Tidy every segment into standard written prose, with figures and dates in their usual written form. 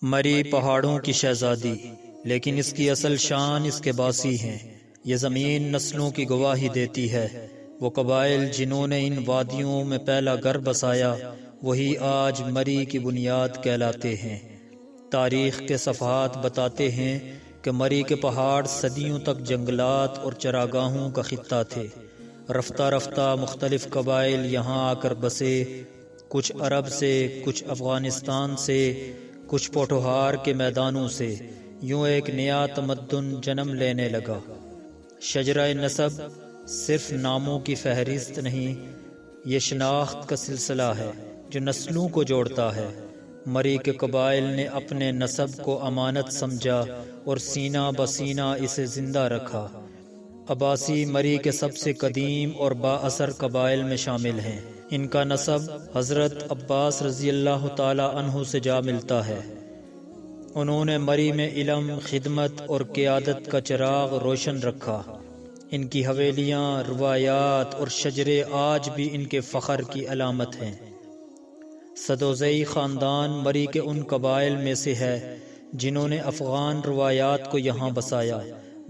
مری پہاڑوں کی شہزادی، لیکن اس کی اصل شان اس کے باسی ہیں۔ یہ زمین نسلوں کی گواہی دیتی ہے۔ وہ قبائل جنہوں نے ان وادیوں میں پہلا گھر بسایا، وہی آج مری کی بنیاد کہلاتے ہیں۔ تاریخ کے صفحات بتاتے ہیں کہ مری کے پہاڑ صدیوں تک جنگلات اور چراگاہوں کا خطہ تھے۔ رفتہ رفتہ مختلف قبائل یہاں آ کر بسے، کچھ عرب سے، کچھ افغانستان سے، کچھ پوٹھوہار کے میدانوں سے۔ یوں ایک نیا تمدن جنم لینے لگا۔ شجرہ نسب صرف ناموں کی فہرست نہیں، یہ شناخت کا سلسلہ ہے جو نسلوں کو جوڑتا ہے۔ مری کے قبائل نے اپنے نسب کو امانت سمجھا اور سینہ بسینہ اسے زندہ رکھا۔ عباسی مری کے سب سے قدیم اور با اثر قبائل میں شامل ہیں۔ ان کا نسب حضرت عباس رضی اللہ تعالی عنہ سے جا ملتا ہے۔ انہوں نے مری میں علم، خدمت اور قیادت کا چراغ روشن رکھا۔ ان کی حویلیاں، روایات اور شجرے آج بھی ان کے فخر کی علامت ہیں۔ سدوزئی خاندان مری کے ان قبائل میں سے ہے جنہوں نے افغان روایات کو یہاں بسایا۔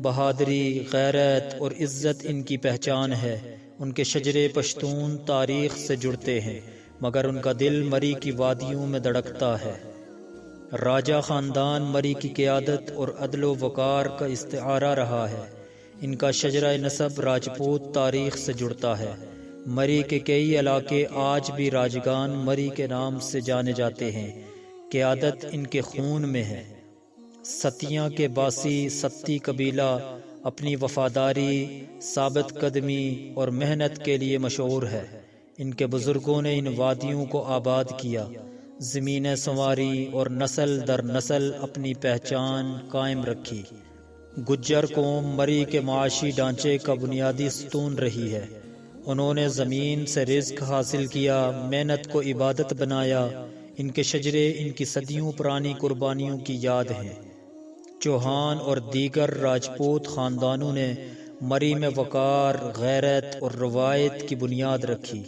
بہادری، غیرت اور عزت ان کی پہچان ہے۔ ان کے شجرے پشتون تاریخ سے جڑتے ہیں، مگر ان کا دل مری کی وادیوں میں دھڑکتا ہے۔ راجہ خاندان مری کی قیادت اور عدل و وقار کا استعارہ رہا ہے۔ ان کا شجرہ نسب راجپوت تاریخ سے جڑتا ہے۔ مری کے کئی علاقے آج بھی راجگان مری کے نام سے جانے جاتے ہیں۔ قیادت ان کے خون میں ہے۔ ستیاں کے باسی ستی قبیلہ اپنی وفاداری، ثابت قدمی اور محنت کے لیے مشہور ہے۔ ان کے بزرگوں نے ان وادیوں کو آباد کیا، زمینیں سنواری اور نسل در نسل اپنی پہچان قائم رکھی۔ گجر قوم مری کے معاشی ڈھانچے کا بنیادی ستون رہی ہے۔ انہوں نے زمین سے رزق حاصل کیا، محنت کو عبادت بنایا۔ ان کے شجرے ان کی صدیوں پرانی قربانیوں کی یاد ہیں۔ چوہان اور دیگر راجپوت خاندانوں نے مری میں وقار، غیرت اور روایت کی بنیاد رکھی۔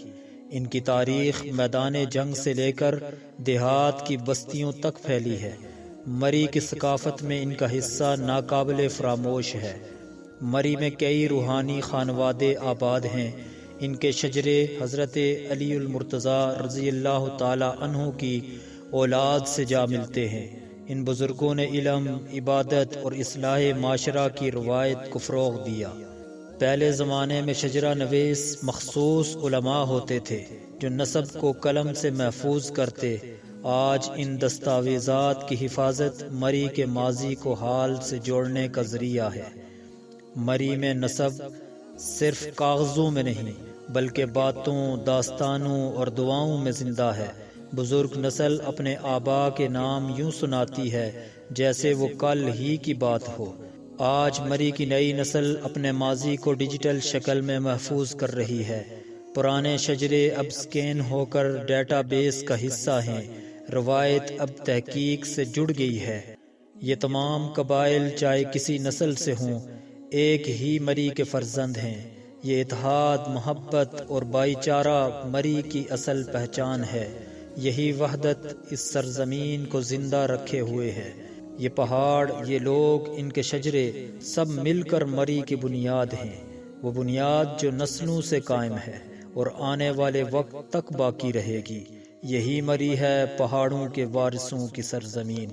ان کی تاریخ میدان جنگ سے لے کر دیہات کی بستیوں تک پھیلی ہے۔ مری کی ثقافت میں ان کا حصہ ناقابل فراموش ہے۔ مری میں کئی روحانی خانوادے آباد ہیں۔ ان کے شجرے حضرت علی المرتضیٰ رضی اللہ تعالی عنہ کی اولاد سے جا ملتے ہیں۔ ان بزرگوں نے علم، عبادت اور اصلاح معاشرہ کی روایت کو فروغ دیا۔ پہلے زمانے میں شجرہ نویس مخصوص علماء ہوتے تھے جو نسب کو قلم سے محفوظ کرتے۔ آج ان دستاویزات کی حفاظت مری کے ماضی کو حال سے جوڑنے کا ذریعہ ہے۔ مری میں نسب صرف کاغذوں میں نہیں بلکہ باتوں، داستانوں اور دعاؤں میں زندہ ہے۔ بزرگ نسل اپنے آبا کے نام یوں سناتی ہے جیسے وہ کل ہی کی بات ہو۔ آج مری کی نئی نسل اپنے ماضی کو ڈیجیٹل شکل میں محفوظ کر رہی ہے۔ پرانے شجرے اب سکین ہو کر ڈیٹا بیس کا حصہ ہیں۔ روایت اب تحقیق سے جڑ گئی ہے۔ یہ تمام قبائل چاہے کسی نسل سے ہوں، ایک ہی مری کے فرزند ہیں۔ یہ اتحاد، محبت اور بھائی چارہ مری کی اصل پہچان ہے۔ یہی وحدت اس سرزمین کو زندہ رکھے ہوئے ہے۔ یہ پہاڑ، یہ لوگ، ان کے شجرے سب مل کر مری کی بنیاد ہیں۔ وہ بنیاد جو نسلوں سے قائم ہے اور آنے والے وقت تک باقی رہے گی۔ یہی مری ہے پہاڑوں کے وارثوں کی سرزمین۔